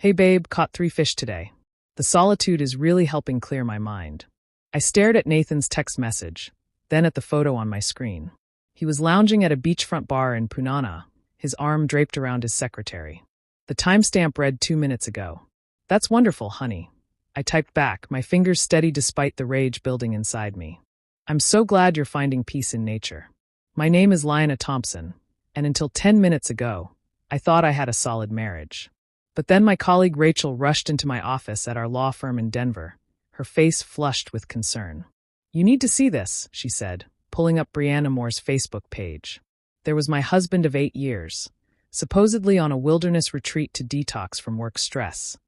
Hey babe, caught 3 fish today. The solitude is really helping clear my mind. I stared at Nathan's text message, then at the photo on my screen. He was lounging at a beachfront bar in Punana, his arm draped around his secretary. The timestamp read 2 minutes ago. That's wonderful, honey. I typed back, my fingers steady despite the rage building inside me. I'm so glad you're finding peace in nature. My name is Lionel Thompson, and until 10 minutes ago, I thought I had a solid marriage. But then my colleague Rachel rushed into my office at our law firm in Denver, her face flushed with concern. You need to see this, she said, pulling up Brianna Moore's Facebook page. There was my husband of 8 years, supposedly on a wilderness retreat to detox from work stress,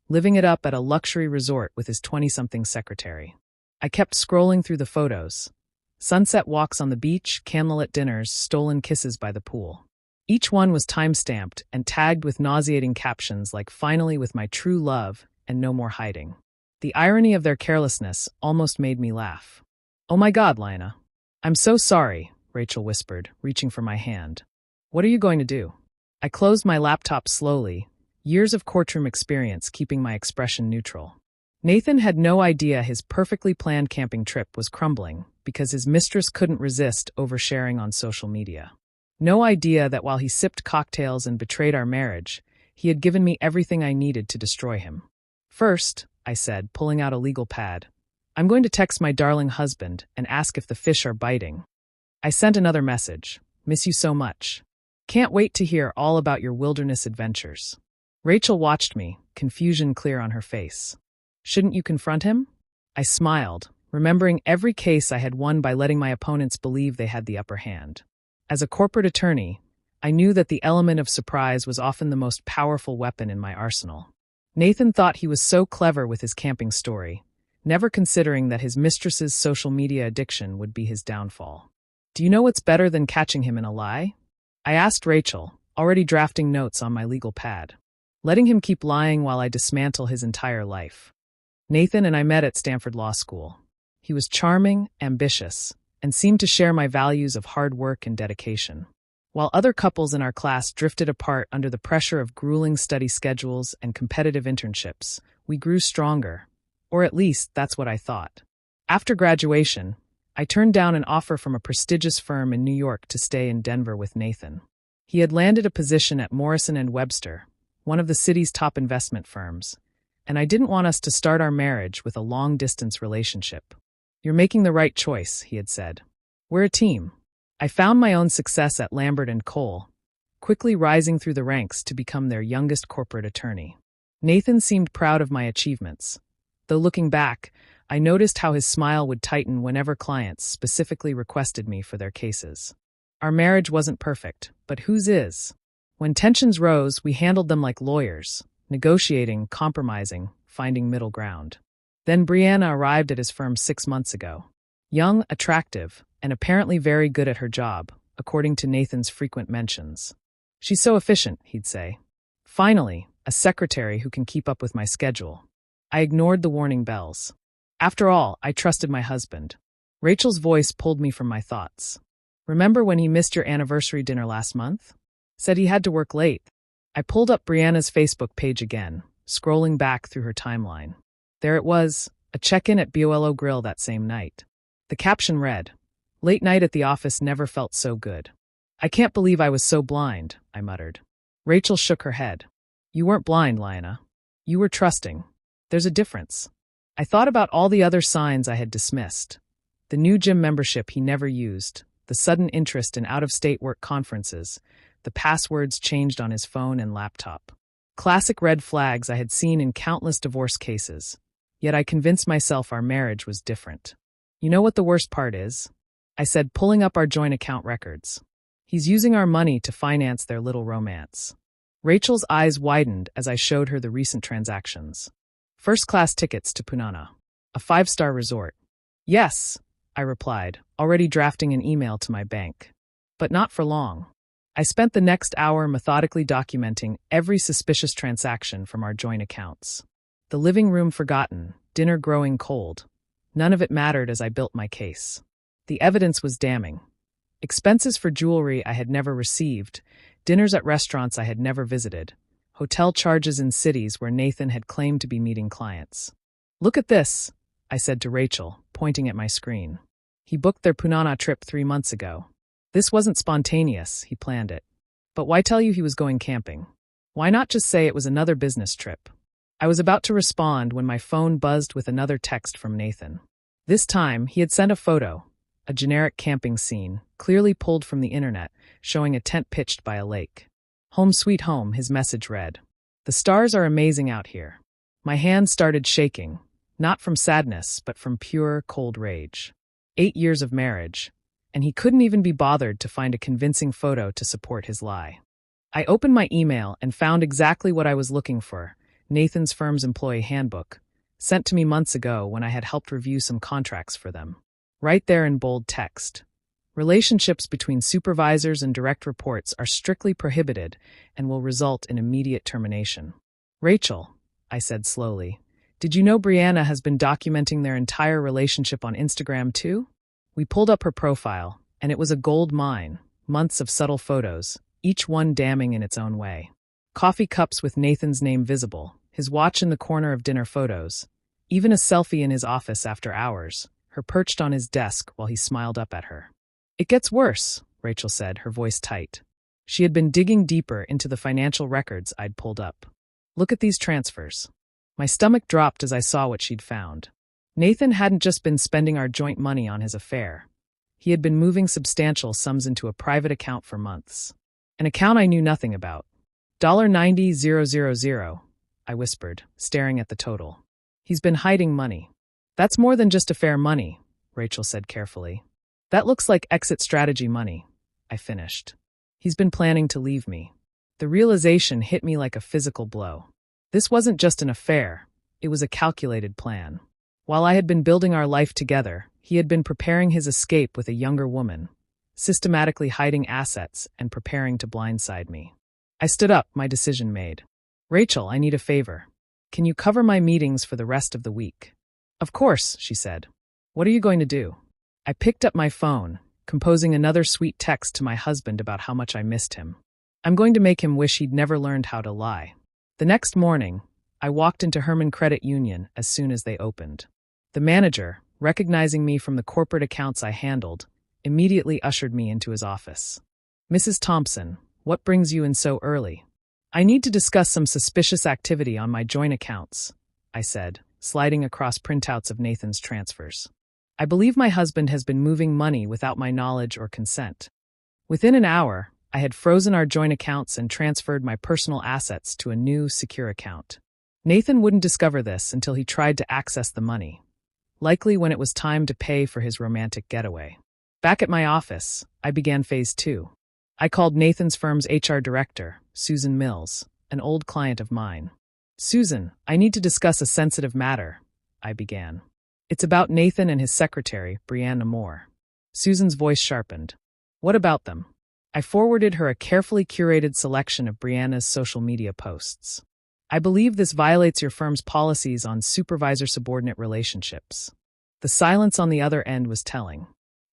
living it up at a luxury resort with his 20-something secretary. I kept scrolling through the photos. Sunset walks on the beach, candlelit dinners, stolen kisses by the pool. Each one was time-stamped and tagged with nauseating captions like "Finally with my true love" and "No more hiding." The irony of their carelessness almost made me laugh. Oh my God, Lina. I'm so sorry, Rachel whispered, reaching for my hand. What are you going to do? I closed my laptop slowly, years of courtroom experience keeping my expression neutral. Nathan had no idea his perfectly planned camping trip was crumbling because his mistress couldn't resist oversharing on social media. No idea that while he sipped cocktails and betrayed our marriage, he had given me everything I needed to destroy him. First, I said, pulling out a legal pad, I'm going to text my darling husband and ask if the fish are biting. I sent another message. Miss you so much. Can't wait to hear all about your wilderness adventures. Rachel watched me, confusion clear on her face. Shouldn't you confront him? I smiled, remembering every case I had won by letting my opponents believe they had the upper hand. As a corporate attorney, I knew that the element of surprise was often the most powerful weapon in my arsenal. Nathan thought he was so clever with his camping story, never considering that his mistress's social media addiction would be his downfall. Do you know what's better than catching him in a lie? I asked Rachel, already drafting notes on my legal pad. Letting him keep lying while I dismantle his entire life. Nathan and I met at Stanford Law School. He was charming, ambitious, and seemed to share my values of hard work and dedication. While other couples in our class drifted apart under the pressure of grueling study schedules and competitive internships, we grew stronger, or at least that's what I thought. After graduation, I turned down an offer from a prestigious firm in New York to stay in Denver with Nathan. He had landed a position at Morrison & Webster, one of the city's top investment firms, and I didn't want us to start our marriage with a long-distance relationship. You're making the right choice, he had said. We're a team. I found my own success at Lambert & Cole, quickly rising through the ranks to become their youngest corporate attorney. Nathan seemed proud of my achievements, though looking back, I noticed how his smile would tighten whenever clients specifically requested me for their cases. Our marriage wasn't perfect, but whose is? When tensions rose, we handled them like lawyers, negotiating, compromising, finding middle ground. Then Brianna arrived at his firm 6 months ago. Young, attractive, and apparently very good at her job, according to Nathan's frequent mentions. She's so efficient, he'd say. Finally, a secretary who can keep up with my schedule. I ignored the warning bells. After all, I trusted my husband. Rachel's voice pulled me from my thoughts. Remember when he missed your anniversary dinner last month? Said he had to work late. I pulled up Brianna's Facebook page again, scrolling back through her timeline. There it was, a check-in at Betrayal Grill that same night. The caption read, "Late night at the office never felt so good." I can't believe I was so blind, I muttered. Rachel shook her head. You weren't blind, Lina. You were trusting. There's a difference. I thought about all the other signs I had dismissed. The new gym membership he never used, the sudden interest in out-of-state work conferences, the passwords changed on his phone and laptop. Classic red flags I had seen in countless divorce cases. Yet I convinced myself our marriage was different. You know what the worst part is? I said, pulling up our joint account records. He's using our money to finance their little romance. Rachel's eyes widened as I showed her the recent transactions. First-class tickets to Punana, a 5-star resort. Yes, I replied, already drafting an email to my bank. But not for long. I spent the next hour methodically documenting every suspicious transaction from our joint accounts. The living room forgotten, dinner growing cold. None of it mattered as I built my case. The evidence was damning. Expenses for jewelry I had never received, dinners at restaurants I had never visited, hotel charges in cities where Nathan had claimed to be meeting clients. "Look at this," I said to Rachel, pointing at my screen. "He booked their Punana trip 3 months ago. This wasn't spontaneous, he planned it. But why tell you he was going camping? Why not just say it was another business trip?" I was about to respond when my phone buzzed with another text from Nathan. This time, he had sent a photo, a generic camping scene, clearly pulled from the internet, showing a tent pitched by a lake. "Home sweet home," his message read. "The stars are amazing out here." My hand started shaking, not from sadness, but from pure, cold rage. 8 years of marriage, and he couldn't even be bothered to find a convincing photo to support his lie. I opened my email and found exactly what I was looking for: Nathan's firm's employee handbook, sent to me months ago when I had helped review some contracts for them. Right there in bold text: relationships between supervisors and direct reports are strictly prohibited and will result in immediate termination. "Rachel," I said slowly, "did you know Brianna has been documenting their entire relationship on Instagram too?" We pulled up her profile, and it was a gold mine, months of subtle photos, each one damning in its own way. Coffee cups with Nathan's name visible, his watch in the corner of dinner photos, even a selfie in his office after hours, her perched on his desk while he smiled up at her. "It gets worse," Rachel said, her voice tight. She had been digging deeper into the financial records I'd pulled up. "Look at these transfers." My stomach dropped as I saw what she'd found. Nathan hadn't just been spending our joint money on his affair. He had been moving substantial sums into a private account for months. An account I knew nothing about. $90,000, I whispered, staring at the total. "He's been hiding money." "That's more than just affair money," Rachel said carefully. "That looks like exit strategy money," I finished. "He's been planning to leave me." The realization hit me like a physical blow. This wasn't just an affair, it was a calculated plan. While I had been building our life together, he had been preparing his escape with a younger woman, systematically hiding assets and preparing to blindside me. I stood up, my decision made. "Rachel, I need a favor. Can you cover my meetings for the rest of the week?" "Of course," she said. "What are you going to do?" I picked up my phone, composing another sweet text to my husband about how much I missed him. I'm going to make him wish he'd never learned how to lie. The next morning, I walked into Herman Credit Union as soon as they opened. The manager, recognizing me from the corporate accounts I handled, immediately ushered me into his office. "Mrs. Thompson, what brings you in so early?" "I need to discuss some suspicious activity on my joint accounts," I said, sliding across printouts of Nathan's transfers. "I believe my husband has been moving money without my knowledge or consent." Within an hour, I had frozen our joint accounts and transferred my personal assets to a new, secure account. Nathan wouldn't discover this until he tried to access the money, likely when it was time to pay for his romantic getaway. Back at my office, I began phase 2. I called Nathan's firm's HR director, Susan Mills, an old client of mine. "Susan, I need to discuss a sensitive matter," I began. "It's about Nathan and his secretary, Brianna Moore." Susan's voice sharpened. "What about them?" I forwarded her a carefully curated selection of Brianna's social media posts. "I believe this violates your firm's policies on supervisor-subordinate relationships." The silence on the other end was telling.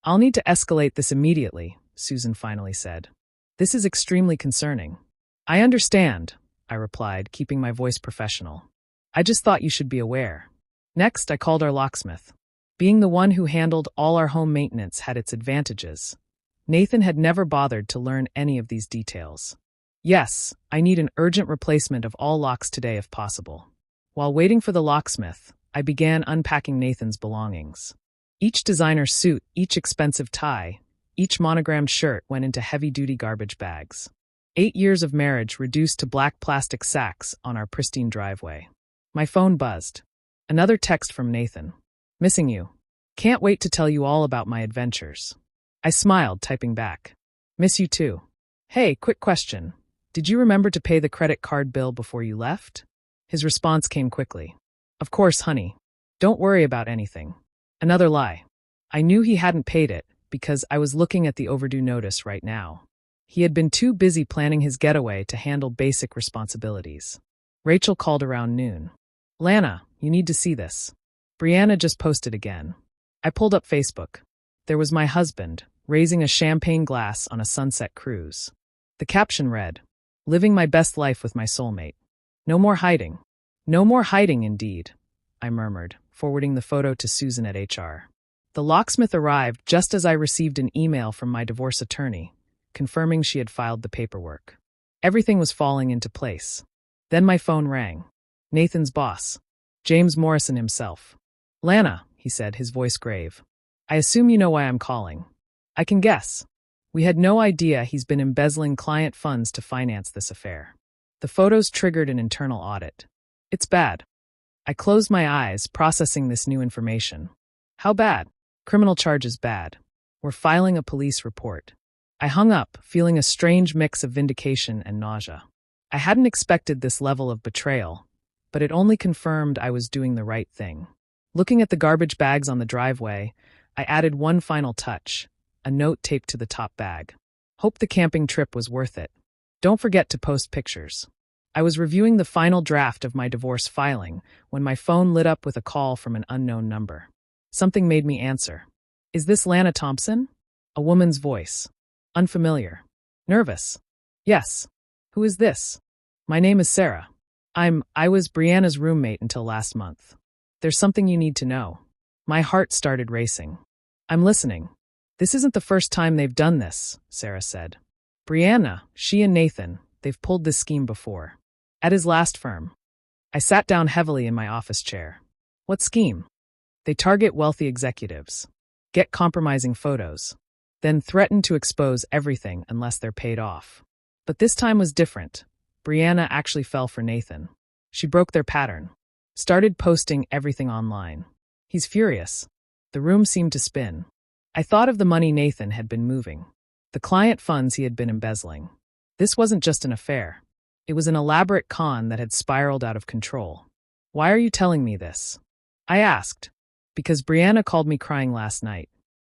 "I'll need to escalate this immediately," Susan finally said. "This is extremely concerning." "I understand," I replied, keeping my voice professional. "I just thought you should be aware." Next, I called our locksmith. Being the one who handled all our home maintenance had its advantages. Nathan had never bothered to learn any of these details. "Yes, I need an urgent replacement of all locks today if possible." While waiting for the locksmith, I began unpacking Nathan's belongings. Each designer suit, each expensive tie, each monogrammed shirt went into heavy-duty garbage bags. 8 years of marriage reduced to black plastic sacks on our pristine driveway. My phone buzzed. Another text from Nathan. "Missing you. Can't wait to tell you all about my adventures." I smiled, typing back. "Miss you too. Hey, quick question. Did you remember to pay the credit card bill before you left?" His response came quickly. "Of course, honey. Don't worry about anything." Another lie. I knew he hadn't paid it because I was looking at the overdue notice right now. He had been too busy planning his getaway to handle basic responsibilities. Rachel called around noon. "Lana, you need to see this. Brianna just posted again." I pulled up Facebook. There was my husband, raising a champagne glass on a sunset cruise. The caption read, living my best life with my soulmate. No more hiding. No more hiding, indeed, I murmured, forwarding the photo to Susan at HR. The locksmith arrived just as I received an email from my divorce attorney, confirming she had filed the paperwork. Everything was falling into place. Then my phone rang. Nathan's boss, James Morrison himself. "Lana," he said, his voice grave. "I assume you know why I'm calling." "I can guess. We had no idea he's been embezzling client funds to finance this affair." The photos triggered an internal audit. "It's bad." I closed my eyes, processing this new information. "How bad?" "Criminal charges bad. We're filing a police report." I hung up, feeling a strange mix of vindication and nausea. I hadn't expected this level of betrayal, but it only confirmed I was doing the right thing. Looking at the garbage bags on the driveway, I added one final touch, a note taped to the top bag. "Hope the camping trip was worth it. Don't forget to post pictures." I was reviewing the final draft of my divorce filing when my phone lit up with a call from an unknown number. Something made me answer. "Is this Lana Thompson?" A woman's voice. Unfamiliar. Nervous. "Yes. Who is this?" "My name is Sarah. I was Brianna's roommate until last month. There's something you need to know." My heart started racing. "I'm listening." "This isn't the first time they've done this," Sarah said. "Brianna, she and Nathan, they've pulled this scheme before. At his last firm." I sat down heavily in my office chair. "What scheme?" "They target wealthy executives, get compromising photos, then threaten to expose everything unless they're paid off. But this time was different. Brianna actually fell for Nathan. She broke their pattern. Started posting everything online. He's furious." The room seemed to spin. I thought of the money Nathan had been moving, the client funds he had been embezzling. This wasn't just an affair. It was an elaborate con that had spiraled out of control. "Why are you telling me this?" I asked. "Because Brianna called me crying last night.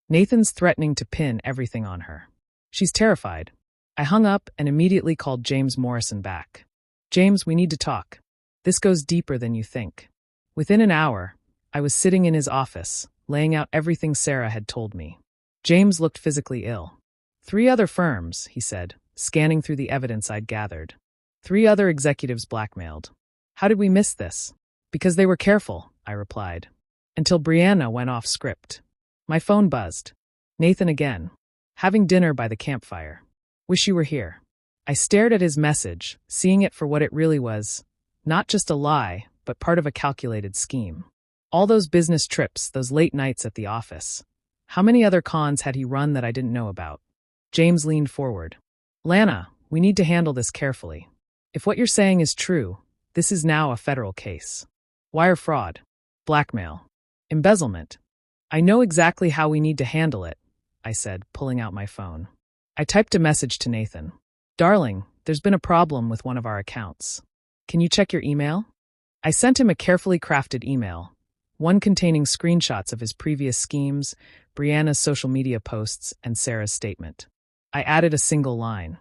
Nathan's threatening to pin everything on her. She's terrified." I hung up and immediately called James Morrison back. "James, we need to talk. This goes deeper than you think." Within an hour, I was sitting in his office, laying out everything Sarah had told me. James looked physically ill. "3 other firms," he said, scanning through the evidence I'd gathered. 3 other executives blackmailed. "How did we miss this?" "Because they were careful," I replied. "Until Brianna went off script." My phone buzzed. Nathan again. "Having dinner by the campfire. Wish you were here." I stared at his message, seeing it for what it really was, not just a lie, but part of a calculated scheme. All those business trips, those late nights at the office. How many other cons had he run that I didn't know about? James leaned forward. "Lana, we need to handle this carefully. If what you're saying is true, this is now a federal case. Wire fraud, blackmail, embezzlement. I know exactly how we need to handle it," I said, pulling out my phone. I typed a message to Nathan. "Darling, there's been a problem with one of our accounts. Can you check your email?" I sent him a carefully crafted email, one containing screenshots of his previous schemes, Brianna's social media posts, and Sarah's statement. I added a single line.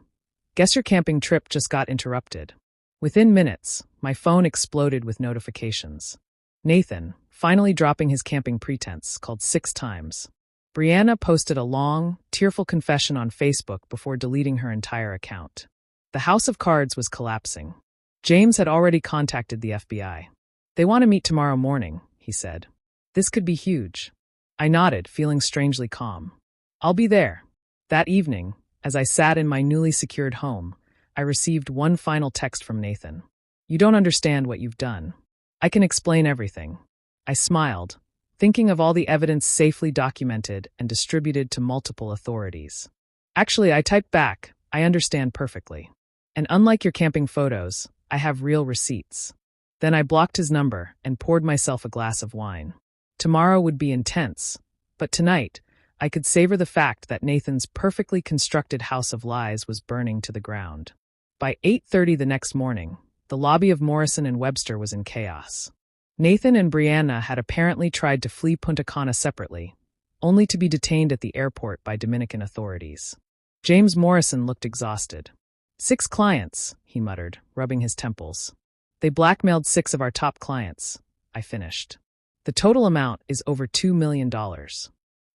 "Guess your camping trip just got interrupted." Within minutes, my phone exploded with notifications. Nathan, finally dropping his camping pretense, called 6 times. Brianna posted a long, tearful confession on Facebook before deleting her entire account. The house of cards was collapsing. James had already contacted the FBI. "They want to meet tomorrow morning," he said. "This could be huge." I nodded, feeling strangely calm. "I'll be there." That evening, as I sat in my newly secured home, I received one final text from Nathan. "You don't understand what you've done. I can explain everything." I smiled, thinking of all the evidence safely documented and distributed to multiple authorities. Actually, I typed back, "I understand perfectly. And unlike your camping photos, I have real receipts." Then I blocked his number and poured myself a glass of wine. Tomorrow would be intense, but tonight, I could savor the fact that Nathan's perfectly constructed house of lies was burning to the ground. By 8:30 the next morning, the lobby of Morrison and Webster was in chaos. Nathan and Brianna had apparently tried to flee Punta Cana separately, only to be detained at the airport by Dominican authorities. James Morrison looked exhausted. 6 clients, he muttered, rubbing his temples. "They blackmailed 6 of our top clients," I finished. "The total amount is over $2 million.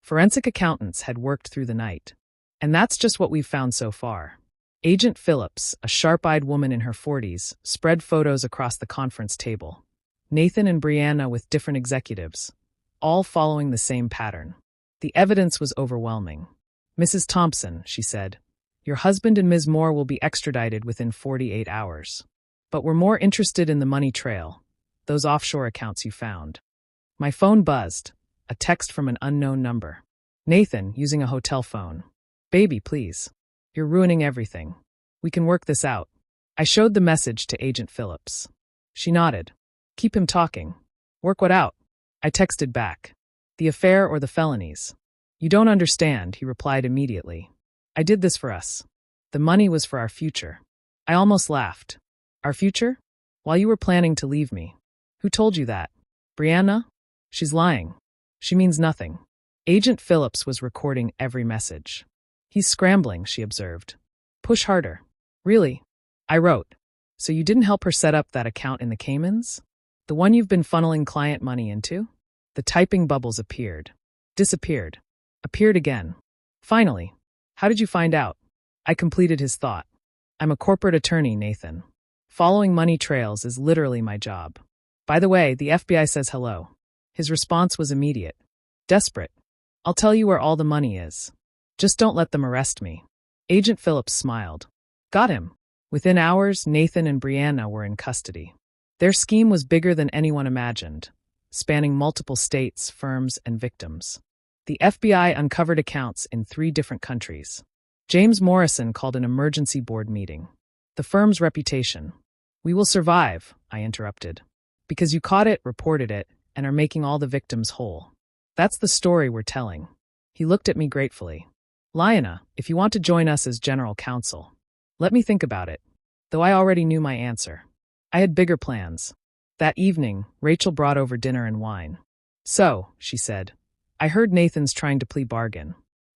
Forensic accountants had worked through the night. And that's just what we've found so far. Agent Phillips, a sharp-eyed woman in her 40s, spread photos across the conference table. Nathan and Brianna with different executives, all following the same pattern. The evidence was overwhelming. "Mrs. Thompson," she said, "your husband and Ms. Moore will be extradited within 48 hours. But we're more interested in the money trail, those offshore accounts you found." My phone buzzed, a text from an unknown number. Nathan, using a hotel phone. "Baby, please. You're ruining everything. We can work this out." I showed the message to Agent Phillips. She nodded. "Keep him talking. Work what out?" I texted back. "The affair or the felonies?" "You don't understand," he replied immediately. "I did this for us. The money was for our future." I almost laughed. "Our future? While you were planning to leave me. Who told you that? Brianna? She's lying. She means nothing." Agent Phillips was recording every message. "He's scrambling," she observed. "Push harder." "Really?" I wrote. "So you didn't help her set up that account in the Caymans? The one you've been funneling client money into?" The typing bubbles appeared. Disappeared. Appeared again. Finally. "How did you find out?" I completed his thought. "I'm a corporate attorney, Nathan. Following money trails is literally my job. By the way, the FBI says hello." His response was immediate. Desperate. "I'll tell you where all the money is. Just don't let them arrest me." Agent Phillips smiled. "Got him." Within hours, Nathan and Brianna were in custody. Their scheme was bigger than anyone imagined, spanning multiple states, firms, and victims. The FBI uncovered accounts in 3 different countries. James Morrison called an emergency board meeting. The firm's reputation. "We will survive," I interrupted. "Because you caught it, reported it, and are making all the victims whole. That's the story we're telling." He looked at me gratefully. "Lyanna, if you want to join us as general counsel." Let me think about it, though I already knew my answer. I had bigger plans. That evening, Rachel brought over dinner and wine. "So," she said, "I heard Nathan's trying to plea bargain."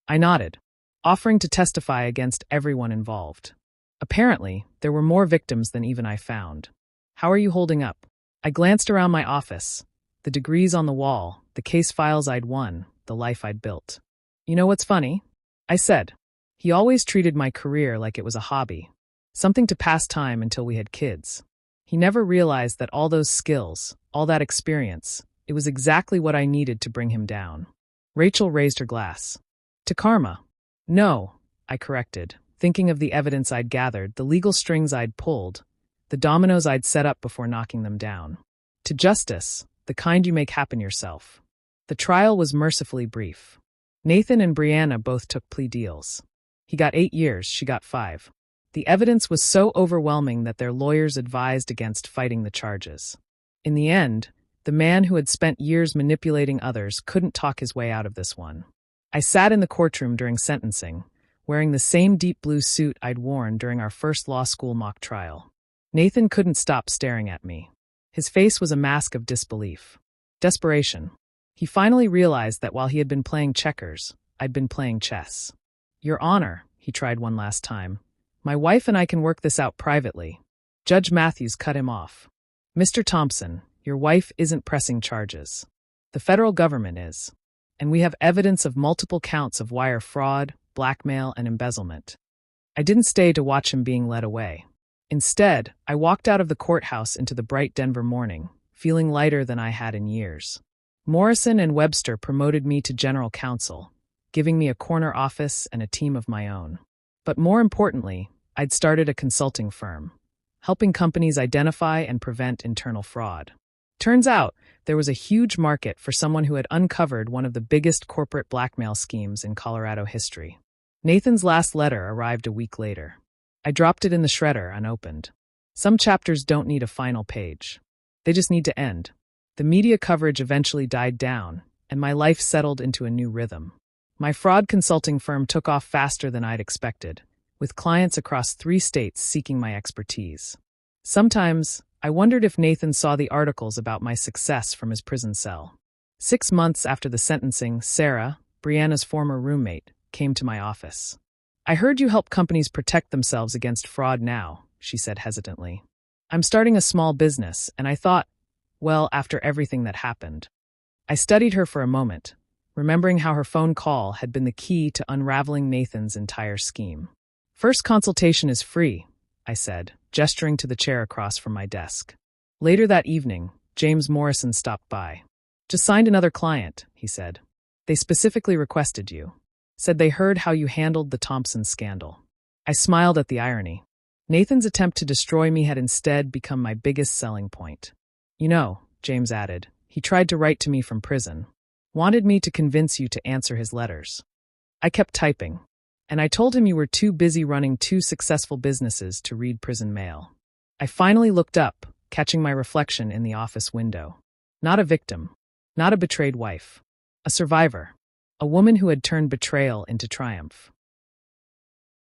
I nodded, offering to testify against everyone involved. Apparently, there were more victims than even I found. "How are you holding up?" I glanced around my office, the degrees on the wall, the case files I'd won, the life I'd built. "You know what's funny?" I said. "He always treated my career like it was a hobby, something to pass time until we had kids. He never realized that all those skills, all that experience, it was exactly what I needed to bring him down." Rachel raised her glass. "To karma." "No," I corrected, thinking of the evidence I'd gathered, the legal strings I'd pulled, the dominoes I'd set up before knocking them down. "To justice, the kind you make happen yourself." The trial was mercifully brief. Nathan and Brianna both took plea deals. He got 8 years, she got 5. The evidence was so overwhelming that their lawyers advised against fighting the charges. In the end, the man who had spent years manipulating others couldn't talk his way out of this one. I sat in the courtroom during sentencing, wearing the same deep blue suit I'd worn during our first law school mock trial. Nathan couldn't stop staring at me. His face was a mask of disbelief. Desperation. He finally realized that while he had been playing checkers, I'd been playing chess. "Your Honor," he tried one last time, "my wife and I can work this out privately." Judge Matthews cut him off. "Mr. Thompson, your wife isn't pressing charges. The federal government is. And we have evidence of multiple counts of wire fraud, blackmail, and embezzlement." I didn't stay to watch him being led away. Instead, I walked out of the courthouse into the bright Denver morning, feeling lighter than I had in years. Morrison and Webster promoted me to general counsel, giving me a corner office and a team of my own. But more importantly, I'd started a consulting firm, helping companies identify and prevent internal fraud. Turns out, there was a huge market for someone who had uncovered one of the biggest corporate blackmail schemes in Colorado history. Nathan's last letter arrived a week later. I dropped it in the shredder unopened. Some chapters don't need a final page. They just need to end. The media coverage eventually died down, and my life settled into a new rhythm. My fraud consulting firm took off faster than I'd expected, with clients across 3 states seeking my expertise. Sometimes, I wondered if Nathan saw the articles about my success from his prison cell. 6 months after the sentencing, Sarah, Brianna's former roommate, came to my office. "I heard you help companies protect themselves against fraud now," she said hesitantly. "I'm starting a small business, and I thought, well, after everything that happened." I studied her for a moment, remembering how her phone call had been the key to unraveling Nathan's entire scheme. First consultation is free, I said, gesturing to the chair across from my desk. Later that evening, James Morrison stopped by. Just signed another client, he said. They specifically requested you. Said they heard how you handled the Thompson scandal. I smiled at the irony. Nathan's attempt to destroy me had instead become my biggest selling point. You know, James added, he tried to write to me from prison. Wanted me to convince you to answer his letters. I kept typing, and I told him you were too busy running 2 successful businesses to read prison mail. I finally looked up, catching my reflection in the office window. Not a victim, not a betrayed wife. A survivor. A woman who had turned betrayal into triumph.